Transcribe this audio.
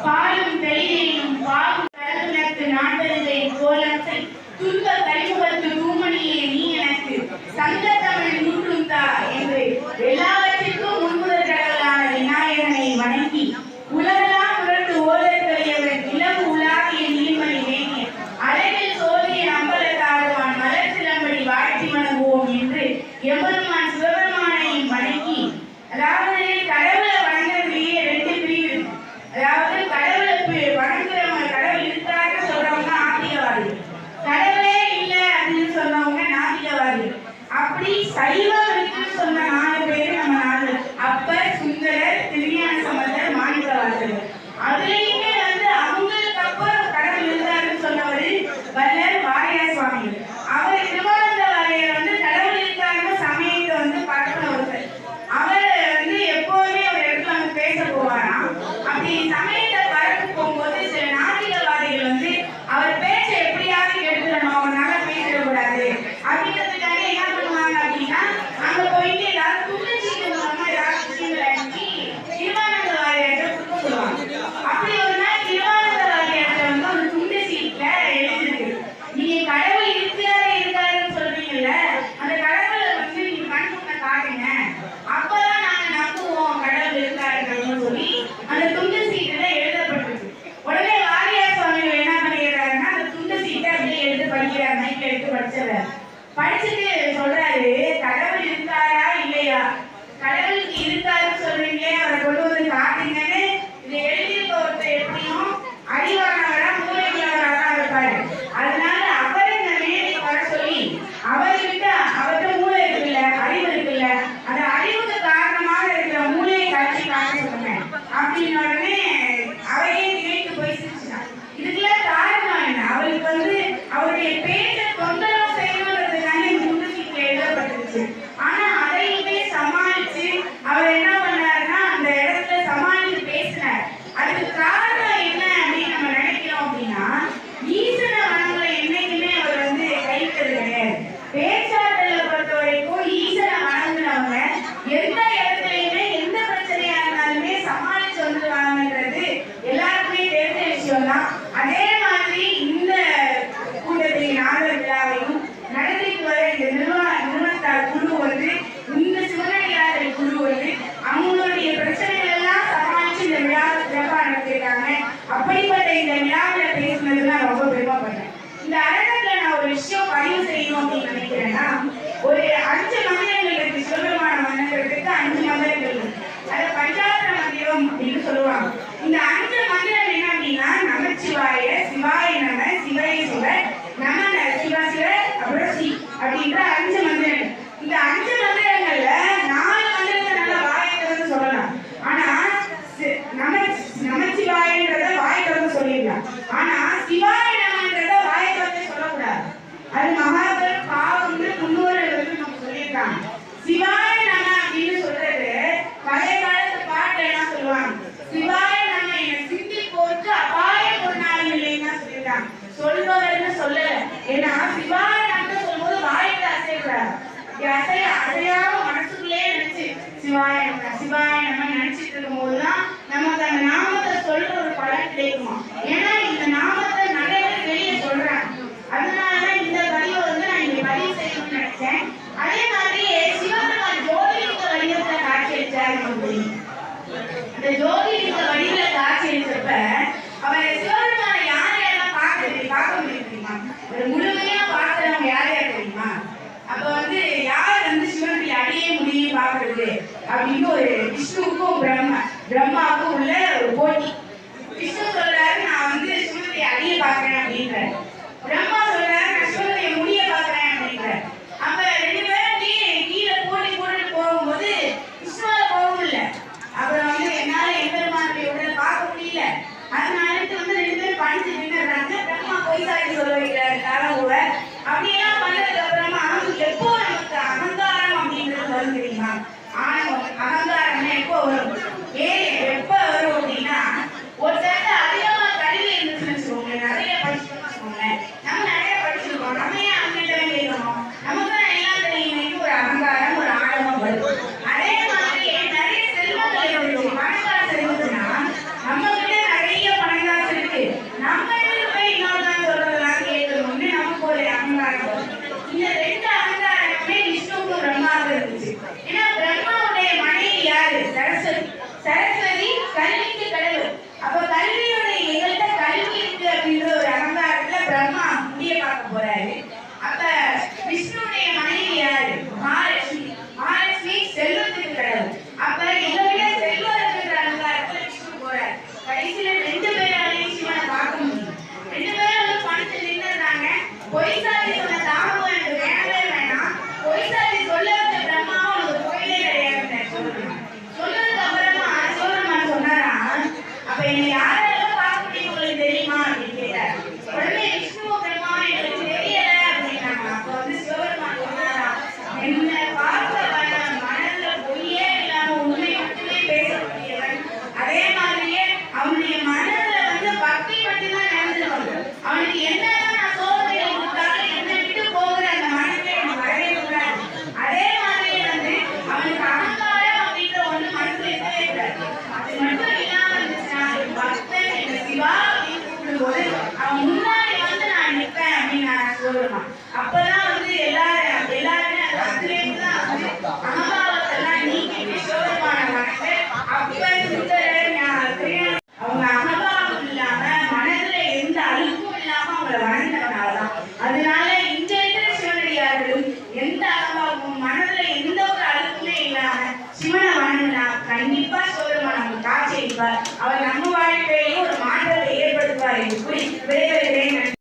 பாலும் தெளிவையும் பாலும் கலந்து நாட்டதை கோலத்தை துன்ப கரிமுகத்து தூமணியே நீ எனக்கு சங்க தமிழ் நூற்றும் தா என்று எல்லாவற்றிற்கும் முன்முதற் கடவுளான விநாயகனை வணங்கி உலகெல்லாம் புரண்டு ஓதற்கரியவன் இளவு உலாகிய நீர்மணி வேணிய அழகில் சோதிய அம்பலத்தாடுவான் மலர் சிலம்படி வாழ்த்தி வணங்குவோம் என்று எம்பெருமான் சிவபெருமானையும் வணங்கி, அதாவது கடவுளை வணங்குறதுலேயே 2 பிரிவு. அதாவது கடவுளை வணங்குறவங்க கடவுள் இருக்காருன்னு சொல்றவங்க ஆத்திகவாதிகள், கடவுளே இல்லை அப்படின்னு சொன்னவங்க நாத்திகவாதிகள். அப்படி சைவம் இருக்குன்னு சொன்ன 4 பேர் நம்ம 4 அப்பர், சுந்தரர், திருஞான சம்பந்தர், மாணிக்கவாசகர். அதுலயுமே அவங்களுக்கு அப்புறம் கடவுள் இருந்தாருன்னு சொன்னவர் வள்ளல் வாரியார் சுவாமிகள். அவர் திருவானந்த வாரியார் கடவுள் இருக்காருன்னு சமயத்தை பரப்பின ஒருத்தர். அவர் எப்போதுமே ஒரு இடத்துல பேச போவாராம். அப்படி சமயத்தை பரப்பு போகும்போது சில நாத்திகவாதிகள் அவர் பேச்சை எப்படியாவது கெடுத்துடணும், அவனால பேசிடக்கூடாது அப்படின்றதுக்காக என்ன பண்ணுவாங்க அப்படின்னா, அங்க போயிட்டு ஏதாவது துணிச்சிட்டு ஏதாவது விஷயங்களை அனுப்பி திருவானந்த வாரியார்ட்ட கொடுக்க சொல்லுவாங்க. அப்படி ஒரு நாள் திருவானந்த வாரியார்ட்ட ஒரு துண்டு சீட்ல எழுதிருக்கு, நீங்க கடவுள் இருக்காருன்னு சொல்றீங்கல்ல, அந்த கடவுளை நீங்க கண்முன்ன காட்டுங்க, அப்பதான் நாங்க நம்புவோம் கடவுள் இருக்காருன்னு சொல்லி அந்த துண்டு சீட்டுல எழுதப்பட்டிருக்கு. உடனே வாரியார் சுவாமிகள் என்ன பண்ணிடுறாருன்னா, அந்த துண்டு சீட்டை அப்படியே எடுத்து படிக்கிறார், மைக்ல எடுத்து படிச்சிடறாரு. படிச்சுட்டு சொல்றாரு, கடவுள் இருக்காரா இல்லையா, கடவுளுக்கு இருக்காருன்னு சொல்றீங்க, அவரை கொண்டு வந்து காட்டுங்கன்னு இதை எழுதியிருக்க ஒருத்தர் எப்படியும் அறிவானவரா மூளையுள்ளவராக இருப்பாரு. அதனால அவரை நேரில் வர சொல்லி அவர்கிட்ட மூளை இருக்குல்ல, அறிவு இருக்குல்ல, அந்த அறிவுக்கு காரணமாக இருக்கிற மூளையை கட்சி காட்ட சொல்லுங்க அப்படின்னு உடனே அவையே நினைத்து போய் சிரிச்சுட்டான். இதுக்கெல்லாம் காரணம் என்ன, அவருக்கு அவருடைய பேச்சை தொந்தரவு செய்யணுன்றதுக்காக முன்னு சீட்ல எழுதப்பட்டுருச்சு. ஆனா அதையுமே சமாளிச்சு அவர் என்ன பண்ணாருன்னா, அந்த இடத்துல சமாளிச்சு பேசினார். அதுக்கு காரணம் என்ன அப்படின்னு நம்ம நினைக்கிறோம் அப்படின்னா, ஈசனை வணங்கலை என்னைக்குமே அவர் கைவிட்டது கிடையாது. பேச்சாற்றலை பொறுத்த வரைக்கும் ஈசனை வணங்குனவங்க எந்த இடத்துலையுமே எந்த பிரச்சனையா இருந்தாலுமே சமாளிச்சு வந்துடுவாங்கன்றது எல்லாருக்குமே தெரிஞ்ச விஷயம் தான். அதே மாதிரி இந்த கூட்டத்தில் நாகர் விழாவையும் நடத்திட்டு வர இந்த நிறுவனத்தார் குழு இந்த சிவனடியார்கள் குழு அவங்களுடைய பிரச்சனைகள் எல்லாம் சமாளிச்சு இந்த விழாவை சிறப்பாக நடத்திருக்காங்க. அப்படிப்பட்ட இந்த விழாவில் பேசுனது நான் ரொம்ப பெருமைப்படுறேன். இந்த அரங்கத்துல நான் ஒரு விஷயம் பதிவு செய்யணும் அப்படின்னு நினைக்கிறேன்னா, ஒரு 5 மந்திரங்கள் இருக்கு. சிவபெருமான மந்திரத்துக்கு 5 மந்திரங்கள் இருக்கு. அதை பஞ்சாட்சர மந்திரம் அப்படின்னு சொல்லுவாங்க. இந்த 5 மந்திரம் என்ன அப்படின்னா, நமச்சிவாய, சிவாய நம, சிவய சிவ, நம சிவா சிவ, அப்புறம் ஸ்ரீ அப்படின்ற 5 மந்திரங்கள். இந்த 5 மந்திரங்கள்ல 4 மந்திரத்தை நல்லா வாயை திறந்து சொல்லலாம். ஆனா நமச்சிவாயன்றத வாயை திறந்து சொல்லிடலாம். ஆனா சிவாய நமன்றத வாயை திறந்து சொல்லக்கூடாது. அது மகாபெரும் பாவம்னு முன்னோர்கள் நமக்கு சொல்லியிருக்காங்க. சிவாய நம அப்படின்னு சொல்றது பழைய காலத்து பாட்டு என்ன சொல்லுவாங்க, சிவாய நம என சிந்தி போட்டு அபாய பொருளாளி இல்லைன்னா சொல்லியிருக்காங்க. சொல்பவர்னு சொல்லல. ஏன்னா சிவாய நம சொல்லும்போது வாய்க்கு அசையக்கூடாது. அசையாம மனசுக்குள்ளே நினைச்சு சிவாய நம்ம நினைச்சிட்டு இருக்கும் போதுதான் நமக்கு அந்த நாமத்தை சொல்ற ஒரு பலன் கிடைக்குமா. ஏன்னா இந்த நாமத்தை நிறைய பேர் வெளியே சொல்றாங்க. அதனாலதான் இந்த பதிவை நான் இங்க பதிவு செய்யணும்னு நினைச்சேன். அதே மாதிரியே சிவபெருமான் ஜோதிலிங்க வடிவத்துல காட்சி அளிச்சாரு. அந்த ஜோதிலிங்க வடிவில காட்சி அளிச்சப்ப அவர் சிவபெருமான யாரையெல்லாம் பார்க்க முடியும் தெரியுமா, ஒரு முழுமையா பார்த்தவங்க யார் யார் தெரியுமா. அப்ப யார் சிவனுடைய அடியே முடியும் பார்க்கறது அப்படின்னு ஒரு விஷ்ணுவுக்கும் பிரம்மாவுக்கும் உள்ள ஒரு போட்டி. விஷ்ணு சொல்றாரு, நான் சிவனுடைய அடியை பார்க்கிறேன் அப்படின்றாரு. பிரம்மா சொல்றாரு, நான் சிவனுடைய முடிய பார்க்கிறேன் அப்படின்றாரு. அப்ப 2 பேரும் கீழே போட்டுட்டு போகும்போது விஷ்ணுவால போகவும் இல்லை. அப்புறம் என்னால எம்பெருமானுடைய உடலை பார்க்க முடியல. அதனால 2 பேரும் பணிச்சு நின்றுறாங்க. பிரம்மா பொய் சாட்சி சொல்ல வைக்கிறாரு காலம் கூட. அப்படியெல்லாம் பண்ணதுக்கு அப்புறமா எப்போ இந்த ரெண்டு அகங்காரமே விஷ்ணுவுக்கு பிரம்மாவுக்கு இருந்துச்சு. ஏன்னா பிரம்மாவுடைய மனைவி யாரு? சரஸ்வதி. சரஸ்வதி கல்விக்கு கடவுள். அப்ப கல்வியோட எங்கள்கிட்ட கல்வி இருக்கு அப்படின்ற ஒரு அகங்காரத்துல பிரம்மா முடிய பார்க்க போறாரு. அப்ப விஷ்ணுடைய மனைவி யாரு? மகாலட்சுமி. மகாலட்சுமி செல்வத்துக்கு கடவுள். அப்ப எங்களுடைய செல்வம் இருக்கிற அகங்காரத்துல விஷ்ணு போறாரு. கடைசியில ரெண்டு பேராலையும் சிவனை பார்க்க முடியும். ரெண்டு பேரும் வந்து பணத்தை நின்றுறாங்க. பொய் சாதி சொன்ன தாமம் எனக்கு வேணவே வேணாம். பொய் சாதி சொல்ல வச்ச பிரம்மாவும் உனக்கு கோயிலே கிடையாது சொன்னதுக்கு அப்புறமா சிவபெருமான் சொன்னாரா, அப்ப என்னை யாரெல்லாம் பார்க்க முடியும் உங்களுக்கு தெரியுமா அப்படின்னு கேட்டார். உடனே விஷ்ணு பிரம்மா எனக்கு தெரியல அப்படின்னாங்க. அப்ப வந்து சிவபெருமான் சொன்னாரா, என்னை பார்க்க மனதுல பொய்யே இல்லாம உண்மை மட்டுமே பேசக்கூடியவன். அதே மாதிரியே அவனுடைய மனதுல வந்து பக்தி மட்டும்தான் நடந்துடும். அவனுக்கு என்னதான் நான் சோதனை கொடுத்தாலும் என்னை விட்டு போகிற அந்த மனதை எனக்கு வரவே கூடாது. அதே மாதிரியே வந்து அவனுக்கு அகங்காரம் அப்படின்ற ஒண்ணு மனசுல இருக்கவே கூடாது. அது மட்டும் இல்லாம இருந்துச்சுன்னா பக்தன் எங்க சிவா அப்படின்னு கூப்பிடும்போது அவன் முன்னாடி வந்து நான் நிற்பேன் அப்படின்னு நான் சொல்லணும். அப்பதான் வந்து எல்லாருமே அதுலேருந்து தான் வந்து அகங்காரத்தெல்லாம் நீக்கிட்டு சிவபெருமான மனசை அவங்க அகங்காரம் இல்லாம மனதுல எந்த அழுக்கும் இல்லாம அவங்களை வணங்கினவனாலதான். அதனால இந்த இருக்கிற சிவனடியார்களும் எந்த அகங்காரமும் மனதுல எந்த ஒரு அழுக்குமே இல்லாம சிவனை வணங்கினா கண்டிப்பா சிவபெருமான் நமக்கு காட்சி அளிப்பார். அவர் நம்ம வாழ்க்கையிலும் ஒரு மாற்றத்தை ஏற்படுத்துவார் என்று கூறி விரைவில்